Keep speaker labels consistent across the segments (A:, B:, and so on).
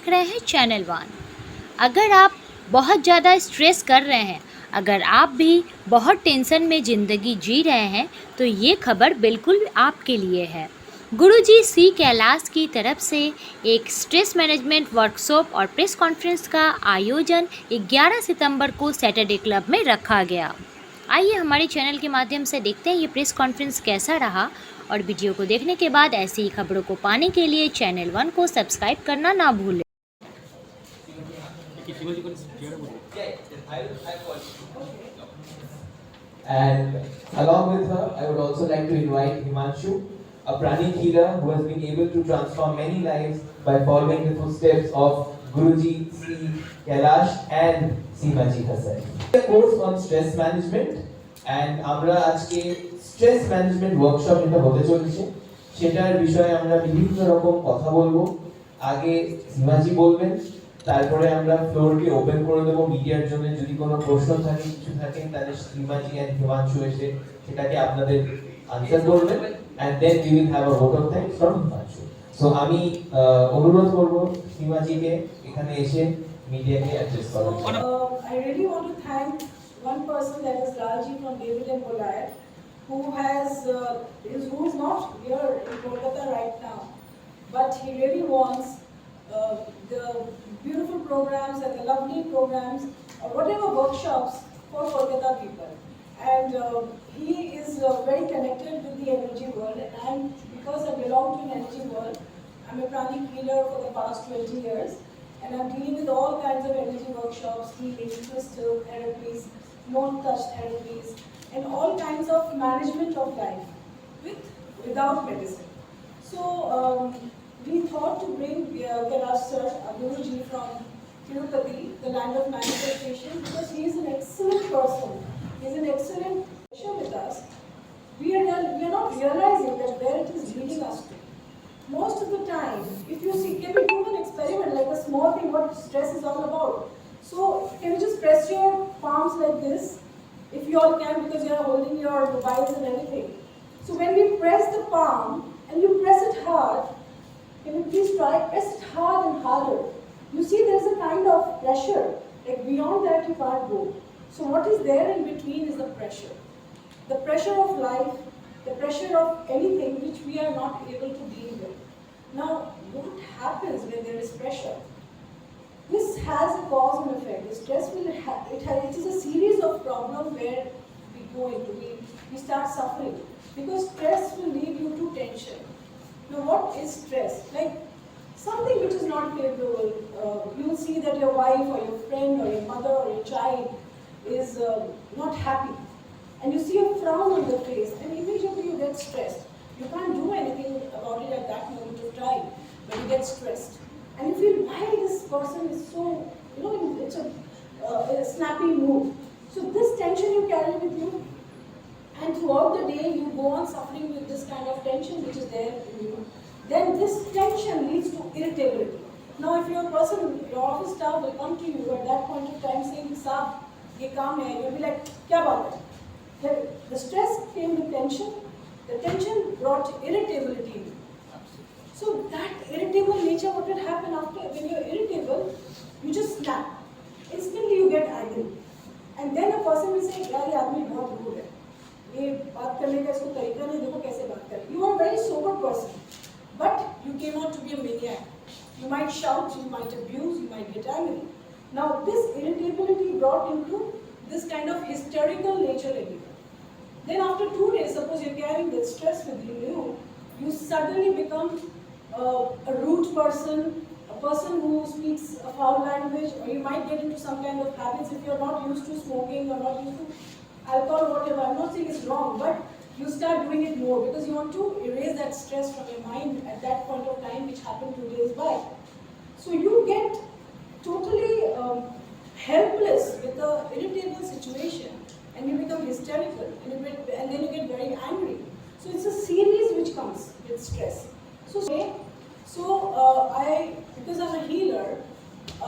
A: देख रहे हैं चैनल 1। अगर आप बहुत ज़्यादा स्ट्रेस कर रहे हैं, अगर आप भी बहुत टेंशन में ज़िंदगी जी रहे हैं, तो ये खबर बिल्कुल आपके लिए है। गुरुजी सी कैलाश की तरफ से एक स्ट्रेस मैनेजमेंट वर्कशॉप और प्रेस कॉन्फ्रेंस का आयोजन 11 सितंबर को सैटरडे क्लब में रखा गया। आइए हमारे चैनल के माध्यम से देखते हैं ये प्रेस कॉन्फ्रेंस कैसा रहा, और वीडियो को देखने के बाद ऐसी ही खबरों को पाने के लिए चैनल 1 को सब्सक्राइब करना ना भूलें।
B: And along with her, I would also like to invite Himanshu, a pranic healer who has been able to transform many lives by following the footsteps of Guruji Shri C, Kailash and Seemaji Hassan. A course on stress management, and আমরা আজকে stress management workshop এটা হতে চলেছে, সেটার বিষয়ে আমরা বিভিন্ন রকম কথা বলবো। আগে সীমাজি বলবেন, তারপরে আমরা ফ্লোরকে ওপেন করে দেবো মিডিয়ার জন্য। যদি কোনো প্রশ্ন থাকে, কিছু থাকে, তাহলে সীমাজি এন্ড হিমাংশু এসে সেটাকে আপনাদের আনসার করবেন, and then we will have a vote of thanks from Himanshu. So আমি অনুরোধ করব সীমাজিকে এখানে এসে মিডিয়াকে অ্যাড্রেস করার জন্য।
C: I really want to thank one person, that is Raji from David and Goliath, who is not here in Kolkata right now, but he really wants the beautiful programs and the lovely programs or whatever workshops for Kolkata people. And he is very connected with the energy world, and because I belong to an energy world, I'm a pranic healer for the past 20 years, and I'm dealing with all kinds of energy workshops, healing, crystal therapies, non-touch therapies, and all kinds of management of life without medicine. So we thought to bring Kailash sir, Guruji from Tirupati, the land of manifestation, because he is an excellent person. He is an excellent teacher with us. We are not realizing that where it is leading us to. Most of the time, if you see, can we do an experiment, like a small thing, what stress is all about? So can you just press your palms like this, if you all can, because you are holding your mobiles and everything. So when we press the palm and you press it hard, can you please try, press it hard and harder. You see there is a kind of pressure, like beyond that you can't go. So what is there in between is the pressure. The pressure of life, the pressure of anything which we are not able to deal with. Now, what happens when there is pressure? This has a cause and effect. The stress it is a series of problems where we go into, we start suffering, because stress will lead you to tension. Now, what is stress? Like something which is not favorable. You will see that your wife or your friend or your mother or your child is not happy, and you see a frown on their face, and immediately you get stressed. You can't do anything about it at that moment of time, but you get stressed. And you feel, why this person is so, it's a snappy mood. So this tension you carry with you, and throughout the day you go on suffering with this kind of tension which is there in you. Then this tension leads to irritability. Now if you're a person, your office staff will come to you at that point of time saying, "Saab, ye kaam hai," you'll be like, "Kya baat hai?" The stress came with tension. The tension brought irritability in you. So that irritable nature, what will happen after, when you're irritable, you just snap. Instantly you get angry. And then a person will say, "यार ये आदमी बहुत rude है, ये बात करने का इसको तरीका नहीं, देखो कैसे बात करे." You are a very sober person, but you came out to be a maniac. You might shout, you might abuse, you might get angry. Now this irritability brought into this kind of hysterical nature in you. Then after 2 days, suppose you're carrying that stress with you, you suddenly become a rude person, a person who speaks a foul language, or you might get into some kind of habits if you're not used to smoking or not used to alcohol, whatever. I'm not saying it's wrong, but you start doing it more because you want to erase that stress from your mind at that point of time, which happened 2 days back. So you get totally helpless with the irritable situation, and you become hysterical, and then you get very angry. So it's a series which comes with stress. Because I'm a healer,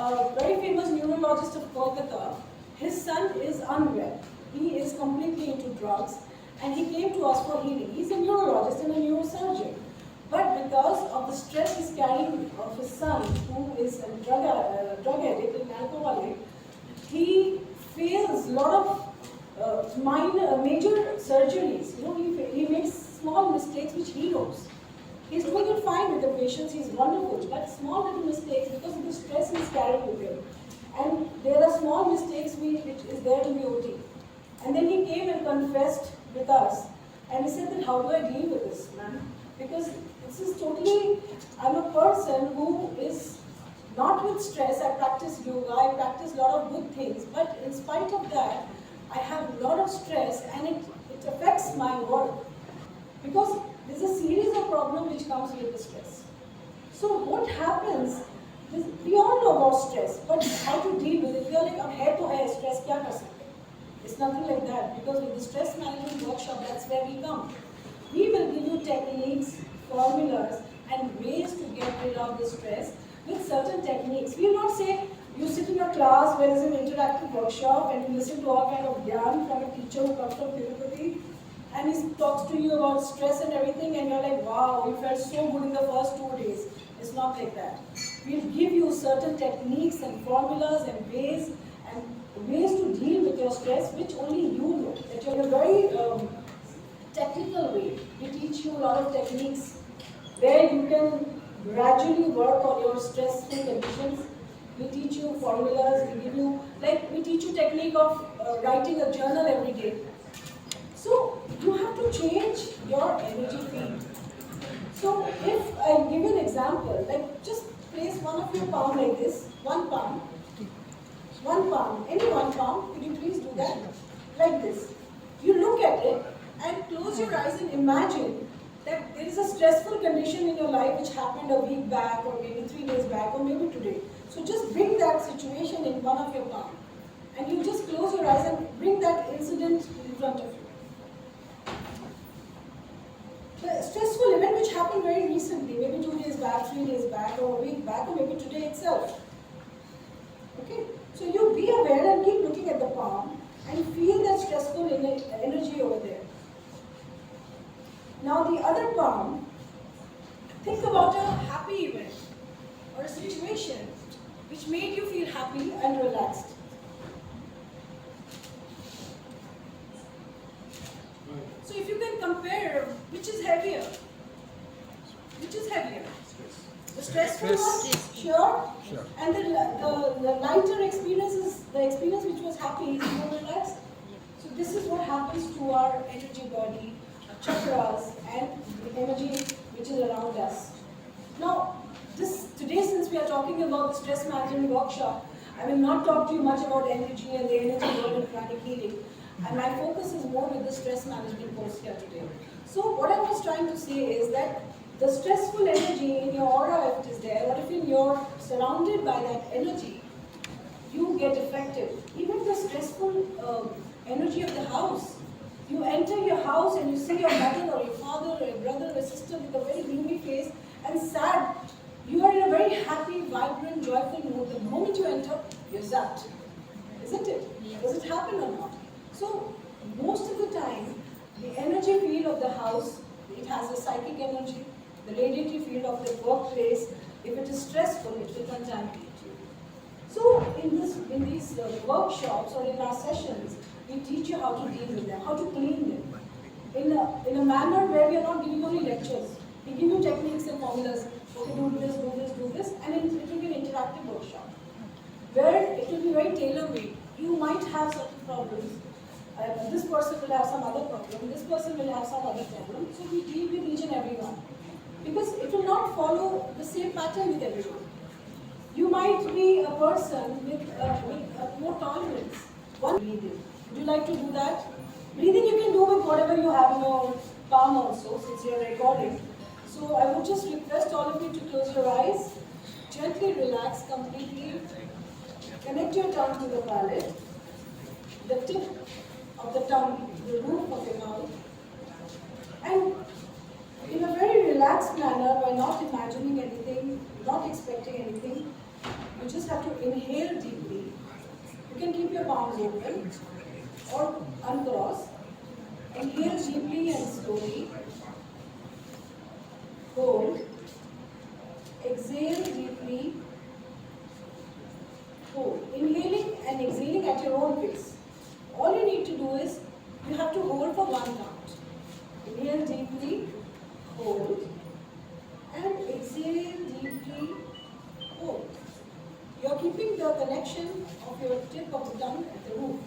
C: a very famous neurologist of Kolkata, his son is unwell. He is completely into drugs, and he came to us for healing. He's a neurologist and a neurosurgeon. But because of the stress he's is carrying of his son, who is a drug addict and alcoholic, he fails a lot of major surgeries. You know, he makes small mistakes which he knows. He's doing it fine with the patients, he's wonderful, but small little mistakes because of the stress he's carrying with him. And there are small mistakes which is there in the OT. And then he came and confessed with us. And he said that, how do I deal with this, man? Because this is totally, I'm a person who is not with stress. I practice yoga, I practice a lot of good things. But in spite of that, I have a lot of stress and it affects my work. Because there's a series of problems which comes with the stress. So what happens is, we all know about stress, but how to deal with it? We are like, head to head stress, kya kar sakte? It's nothing like that, because with the stress management workshop, that's where we come. We will give you techniques, formulas, and ways to get rid of the stress with certain techniques. We will not say you sit in a class where there is an interactive workshop and you listen to all kind of yarn from a teacher who comes from Tirupati, and he talks to you about stress and everything, and you're like, wow, you felt so good in the first 2 days. It's not like that. We'll give you certain techniques and formulas and ways to deal with your stress, which only you know. That you're in a very technical way. We teach you a lot of techniques where you can gradually work on your stressful conditions. We teach you formulas, we teach you technique of writing a journal every day. So you have to change your energy field. So if I give you an example, like just place one of your palm like this, one palm, any one palm, could you please do that? Like this. You look at it and close your eyes and imagine that there is a stressful condition in your life which happened a week back or maybe 3 days back or maybe today. So just bring that situation in one of your palm and you just close your eyes and bring that incident in front of you. The stressful event which happened very recently, maybe 2 days back, 3 days back, or a week back, or maybe today itself. Okay? So you be aware and keep looking at the palm and feel that stressful energy over there. Now the other palm, think about a happy event or a situation which made you feel happy and relaxed. So if you can compare, which is heavier? Which is heavier? The stressful one? Sure. And the lighter experience is the experience which was happy, is more relaxed. So this is what happens to our energy body, our chakras, and the energy which is around us. Now, today since we are talking about the stress management workshop, I will not talk to you much about energy and the energy world and pranic healing. And my focus is more with the stress management course here today. So what I was trying to say is that the stressful energy in your aura, if it is there, or if you're surrounded by that energy, you get affected. Even the stressful energy of the house. You enter your house and you see your mother or your father or your brother or your sister with a very gloomy face and sad. You are in a very happy, vibrant, joyful mood. The moment you enter, you're zapped. Isn't it? Yes. Does it happen or not? So, most of the time, the energy field of the house, it has a psychic energy, the radiatory field of the workplace. If it is stressful, it will contaminate you. So, in these workshops or in our sessions, we teach you how to deal with them, how to clean them. In a manner where we are not giving only lectures. We give you techniques and formulas. Okay, do this, do this, do this, and it will be an interactive workshop where it will be very tailor-made. You might have certain problems. This person will have some other problem, this person will have some other problem. So we deal with each and every one. Because it will not follow the same pattern with everyone. You might be a person with more tolerance. One breathing. Would you like to do that? Breathing you can do with whatever you have in your palm also, since you are recording. So I would just request all of you to close your eyes, gently relax completely, connect your tongue to the palate, the tip of the tongue, the roof of your mouth, and in a very relaxed manner, by not imagining anything, not expecting anything, you just have to inhale deeply. You can keep your palms open or uncross. Inhale deeply and slowly. Hold. inhale deeply, hold, and exhale deeply, hold. You're keeping the connection of your tip of the tongue at the roof,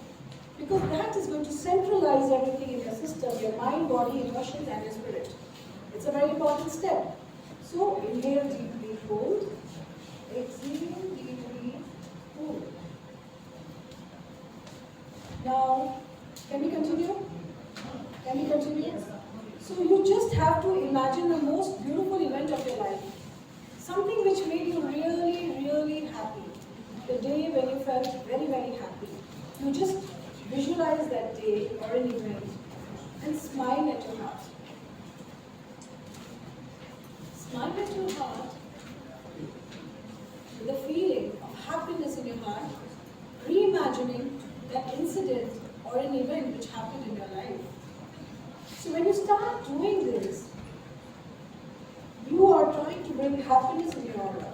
C: because that is going to centralize everything in your system, your mind, body, emotions, and your spirit. It's a very important step. So inhale deeply, hold. Exhale deeply, hold. Now, can we continue? Can we continue? So you just have to imagine the most beautiful event of your life. Something which made you really, really happy. The day when you felt very, very happy. You just visualize that day or an event and smile at your heart. Smile at your heart with a feeling of happiness in your heart, reimagining that incident or an event which happened in your life. So when you start doing this, you are trying to bring happiness in your aura.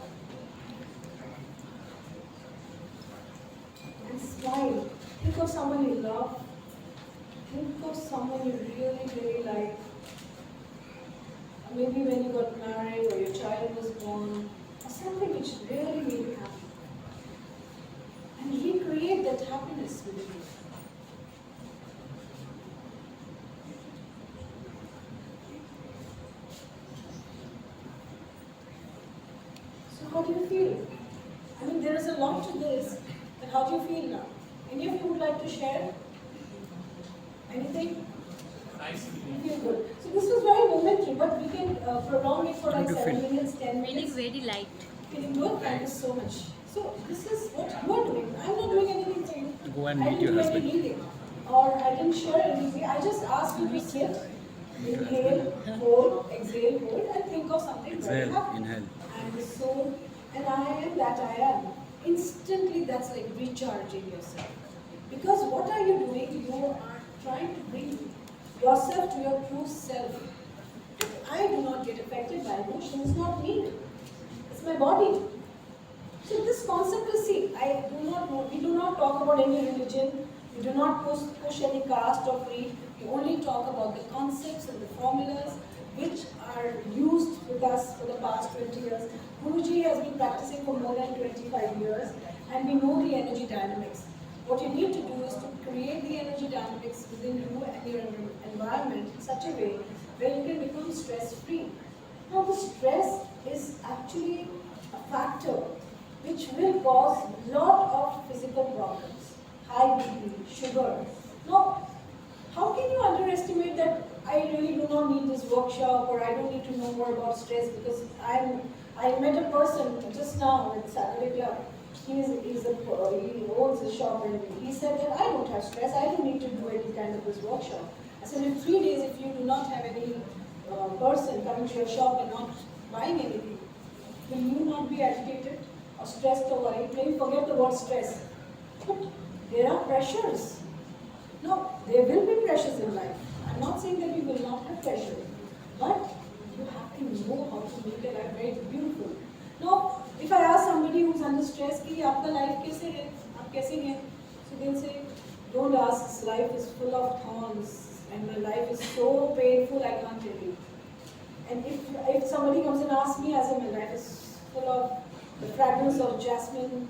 C: And smile. Think of someone you love. Think of someone you really, really like. Or maybe when you got married or your child was born, or something which really made you happy. And recreate that happiness within you. So how do you feel? I mean, there is a lot to this, but how do you feel now? Any of you would like to share? Anything?
D: I see.
C: You feel good. So this was very momentary, but we can prolong it for like 7 minutes, 10
A: Feeling
C: minutes.
A: very light.
C: Feeling good? Thank you so much. So this is what you are doing. I'm not doing anything for you.
D: Go and
C: I
D: meet
C: didn't
D: your
C: do
D: husband.
C: any healing. Or I didn't share anything. I just asked you to sit, inhale, hold, exhale, hold, and think of something very
D: Exhale,
C: happy.
D: inhale.
C: And the soul, and I am that I am. Instantly, that's like recharging yourself. Because what are you doing? You are trying to bring yourself to your true self. I do not get affected by emotion. It's not me. It's my body. So this concept is, see, I do not know. We do not talk about any religion. We do not push any caste or creed. We only talk about the concepts and the formulas which are used with us for the past 20 years. Guruji has been practicing for more than 25 years, and we know the energy dynamics. What you need to do is to create the energy dynamics within you and your environment in such a way where you can become stress-free. Now, the stress is actually a factor which will cause a lot of physical problems, high BP, sugar. Now, how can you underestimate that I really do not need this workshop or I don't need to know more about stress because I met a person just now at Saturday Club. He owns a shop and he said that I don't have stress, I don't need to do any kind of this workshop. I said in 3 days if you do not have any person coming to your shop and not buying anything, will you not be agitated or stressed or worried? Maybe forget the word stress. But there are pressures. No, there will be pressures in life. I'm not saying that you will not have pressure, but you have to know how to make your life very beautiful. Now, if I ask somebody who's under stress, कि आपका life कैसे है? आप कैसे हैं? So they'll say, don't ask. This life is full of thorns, and my life is so painful. I can't tell you. And if somebody comes and asks me, I say my life is full of the fragrance of jasmine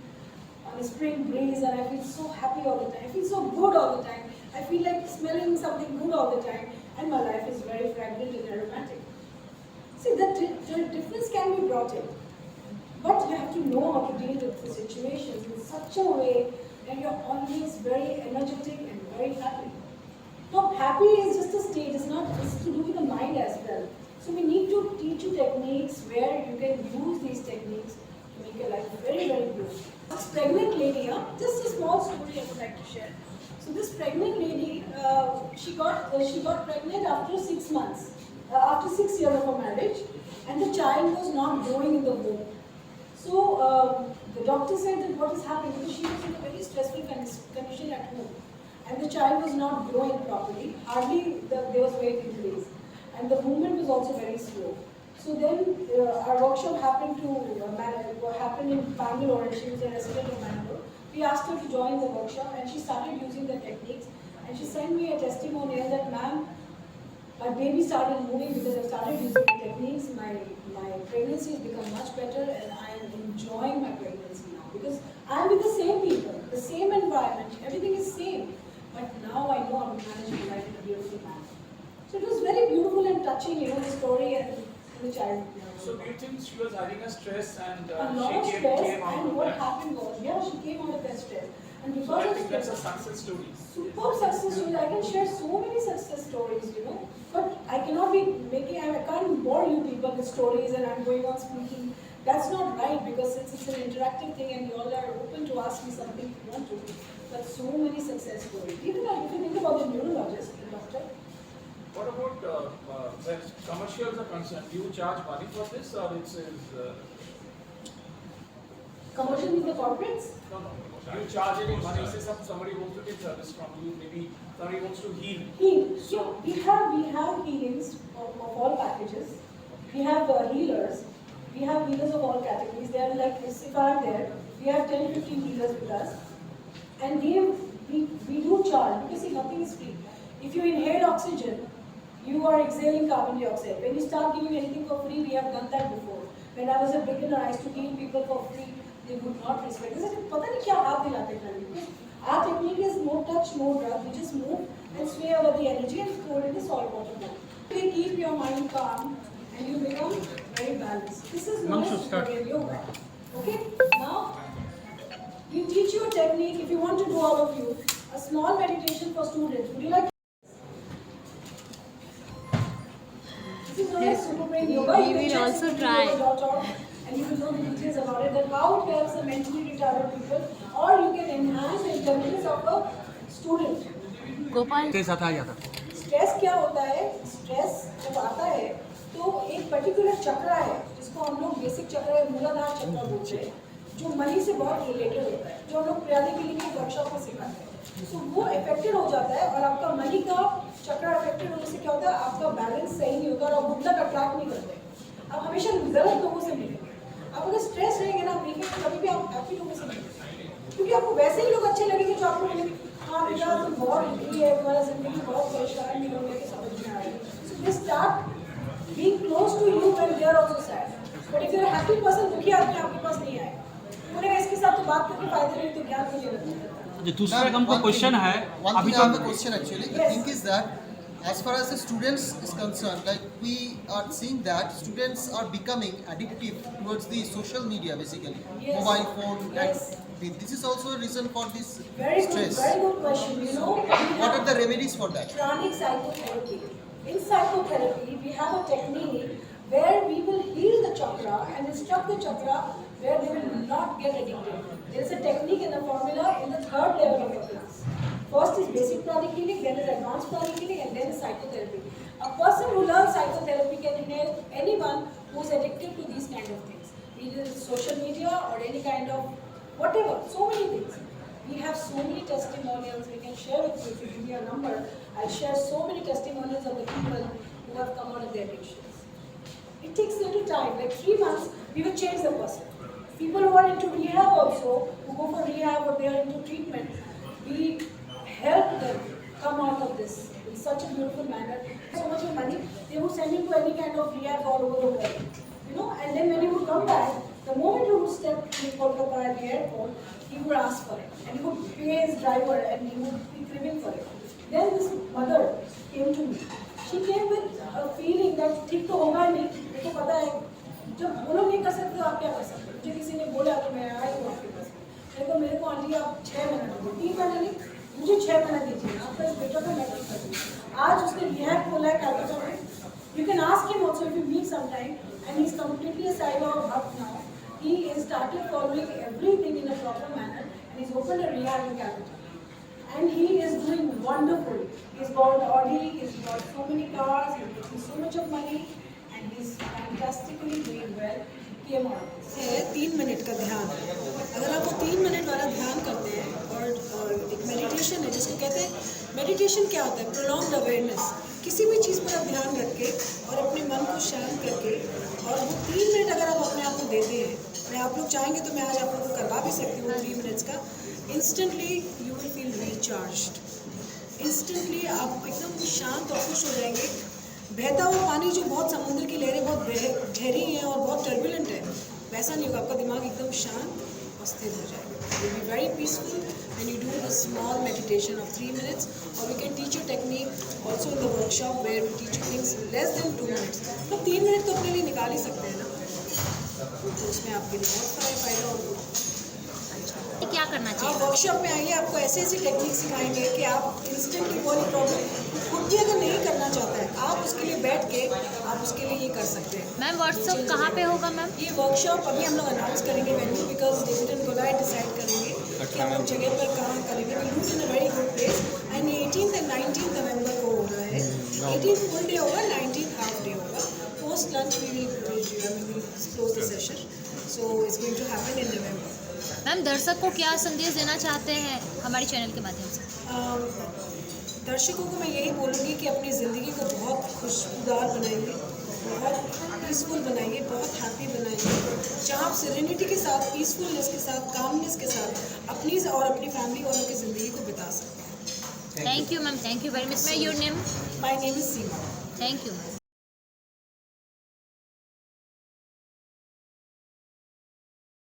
C: on a spring breeze, and I feel so happy all the time. I feel so good all the time. I feel like smelling something good all the time, and my life is very fragrant and aromatic. See, the difference can be brought in, but you have to know how to deal with the situations in such a way that you're always very energetic and very happy. Now, happy is just a state. It's to do with the mind as well. So we need to teach you techniques where you can use these techniques to make your life very, very good. This pregnant lady, just a small story I would like to share. So this pregnant lady, she got pregnant after 6 months, after 6 years of her marriage, and the child was not growing in the womb. So the doctor said that what is happening, because she was in a very stressful condition at home, and the child was not growing properly. Hardly there was weight increase, and the movement was also very slow. So then our workshop happened in Bangalore, and she was a resident of Bangalore. We asked her to join the workshop, and she started using the techniques. And she sent me a testimonial that, ma'am, My baby started moving because I started using techniques. My pregnancy has become much better, and I am enjoying my pregnancy now because I am with the same people, the same environment, everything is same. But now I know how to manage my life in a beautiful manner. So it was very beautiful and touching, the story and which I.
D: So do you think she was having a stress and
C: A lot of
D: she
C: stress,
D: came out
C: and
D: of
C: what
D: that?
C: happened was, she came out of that stress. And
D: So
C: because
D: I
C: of
D: think that's a
C: stress,
D: success story.
C: superb success stories. I can share so many success stories, but I cannot be I can't bore you people with stories and I'm going on speaking. That's not right because it's an interactive thing and you all are open to ask me something if you want to. But so many success stories. Even if you think about the neurologist, the doctor.
D: What about when commercials are concerned? Do you charge money for this or it's
C: Commercial means the corporates?
D: no. Do you charge any money? Say somebody wants to get service from you, maybe somebody wants to heal.
C: Heal. So we have healings of all packages. We have healers. We have healers of all categories. They are like, if I am there, we have 10-15 healers with us. And we do charge because see, nothing is free. If you inhale oxygen, you are exhaling carbon dioxide. When you start giving anything for free, we have done that before. When I was a beginner, I used to heal people for free. They would not respect. They said, "Pata nahi kya hath dilate kare." Our technique is no touch, no drug. We just move and sway over the energy and throw it in the salt water bowl. You keep your mind calm and you become very balanced. This is known as formative yoga. Okay? Now, you teach your technique. If you want to do all of you, a small meditation for students. Would you like? This is known as super brain yoga.
A: We will also try.
C: And you will know the details about it, that how it helps the mentally retarded people, or you can enhance the intelligence of a student.
A: Gopal
C: stress क्या होता है? Stress जब आता है तो एक particular चक्र है जिसको हम लोग बेसिक चक्र है, मूलाधार चक्र बोलते हैं, जो मनी से बहुत रिलेटेड होता है, जो हम लोग प्रियादिकली की वर्कशॉप में सिखाते हैं। तो वो अफेक्टेड हो जाता है और आपका मनी का चक्र अफेक्टेड होने से क्या होता है, आपका बैलेंस सही नहीं होता और आप गुड लक अट्रैक्ट नहीं करते, आप हमेशा गलत लोगों से मिलेंगे। आप अगर स्ट्रेस रहेंगे ना, देखेंगे कभी भी आप हैप्पी लोगों से मिलेंगे, क्योंकि आपको वैसे ही लोग अच्छे लगेंगे जो आपको मिलेंगे। हाँ बेटा तुम बहुत दुखी है, तुम्हारा जिंदगी बहुत परेशान नहीं होंगे कि समझ में आ रही है। So they start being close to you when they are also sad. But if you are a happy person, दुखी आदमी आपके पास नहीं आएगा, बोलेगा इसके साथ तो बात करके फायदा नहीं, तो ज्ञान नहीं लेना।
E: जो दूसरा हमको क्वेश्चन है
F: अभी तो question actually the thing is that as far as the students is concerned, like we are seeing that students are becoming addictive towards the social media basically,
C: Yes.
F: mobile phone,
C: Yes.
F: and this is also a reason for this
C: Very
F: stress.
C: good question.
F: What are the remedies for that?
C: Pranic psychotherapy. In psychotherapy, we have a technique where we will heal the chakra and instruct the chakra where they will not get addicted. There is a technique and a formula in the third level of the class. First is basic pranic healing, then is advanced pranic healing, and then is psychotherapy. A person who learns psychotherapy can help anyone who is addicted to these kind of things, either social media or any kind of whatever, so many things. We have so many testimonials we can share with you. If you give me a number, I'll share so many testimonials of the people who have come out of their addictions. It takes a little time, like 3 months, we will change the person. People who are into rehab also, who go for rehab or they are into treatment, we help them come out of this in such a beautiful manner. So much of money, they would send him to any kind of rehab all over the world. And then when he would come back, the moment he would step in Kolkata at the airport, he would ask for it. And he would pay his driver and he would be cribbing for it. Then this mother came to me. She came with a feeling that ठीक तो होगा नहीं, मेरे को पता है, जब वो लोग नहीं कर सकते तो आप क्या कर सकते हैं? मुझे किसी ने बोला तो मैं आई हूँ आपके पास। मेरे को आंटी आप 6 महीने दीजिए, 3 महीने नहीं, मुझे 6 महीने दीजिए, आपका इस बेटा को मैं ठीक कर दूँगी। आज उसने रिहैब खोला है कैलकाटा में। You can ask him also if you meet sometime, and he's completely a Sai Baba Bhakt now. He is started following everything in a proper manner, and he's opened a rehab in Calcutta. And he is doing wonderful. He's got Audi, he's got so many cars, he's making so much of money, and he's fantastically doing well. Came on. 3 minute का ध्यान। अगर आप वो 3 minute वाला ध्यान करते हैं और एक मेडिटेशन है जिसको कहते हैं, मेडिटेशन क्या होता है? Prolonged awareness. किसी भी चीज़ पर आप ध्यान रख के और अपने मन को शांत करके, और वो 3 मिनट अगर आप अपने आप को देते हैं, मैं आप लोग चाहेंगे तो मैं आज आप लोग को करवा भी सकती हूँ 3 मिनट्स का। Instantly you will feel recharged. Instantly आप एकदम शांत और खुश हो जाएंगे। बहता हुआ पानी जो बहुत समुद्र की लहरें बहुत गहरी हैं और बहुत टर्बुलेंट है, वैसा नहीं होगा। आपका दिमाग एकदम शांत और स्थिर हो जाएगा। You will be very peaceful when you do the small meditation of 3 minutes, और we can teach you technique also in the workshop where we teach you things less than 2 minutes। तो 3 मिनट तो अपने लिए निकाल ही सकते हैं ना, तो उसमें आपके लिए बहुत सारा फायदा होगा।
A: क्या करना
C: आप
A: चाहिए?
C: वर्कशॉप में आइए, आपको ऐसे ऐसी टेक्निक सिखाएंगे कि आप इंस्टेंटली वो वाली प्रॉब्लम खुद भी अगर नहीं करना चाहता है, आप उसके लिए बैठ के आप उसके लिए ये कर सकते हैं।
A: मैम वर्कशॉप कहाँ पे होगा मैम?
C: ये वर्कशॉप अभी हम लोग अनाउंस करेंगे venue, because David and Goliath decide करेंगे कि हम लोग जगह पर कहाँ करेंगे। We do in a very good place, and ये 18th and 19th नवंबर को हो रहा है। 18th फुल डे होगा, 19th हाफ डे होगा। Post lunch we will close the session, so it's going to happen in November.
A: Ma'am दर्शक को क्या संदेश देना चाहते हैं हमारे चैनल के माध्यम से?
C: दर्शकों को मैं यही बोलूँगी कि अपनी ज़िंदगी को बहुत खुशबूदार बनाइए, बहुत पीसफुल बनाइए, बहुत हैप्पी बनाइए, जहाँ आप सेरेनिटी के साथ, पीसफुलनेस के साथ, कामनेस के साथ अपनी और अपनी फैमिली वालों की ज़िंदगी को बिता सकते हैं।
A: Thank you ma'am, thank you very much. मैं your name?
C: My name is Seema.
A: Thank you ma'am.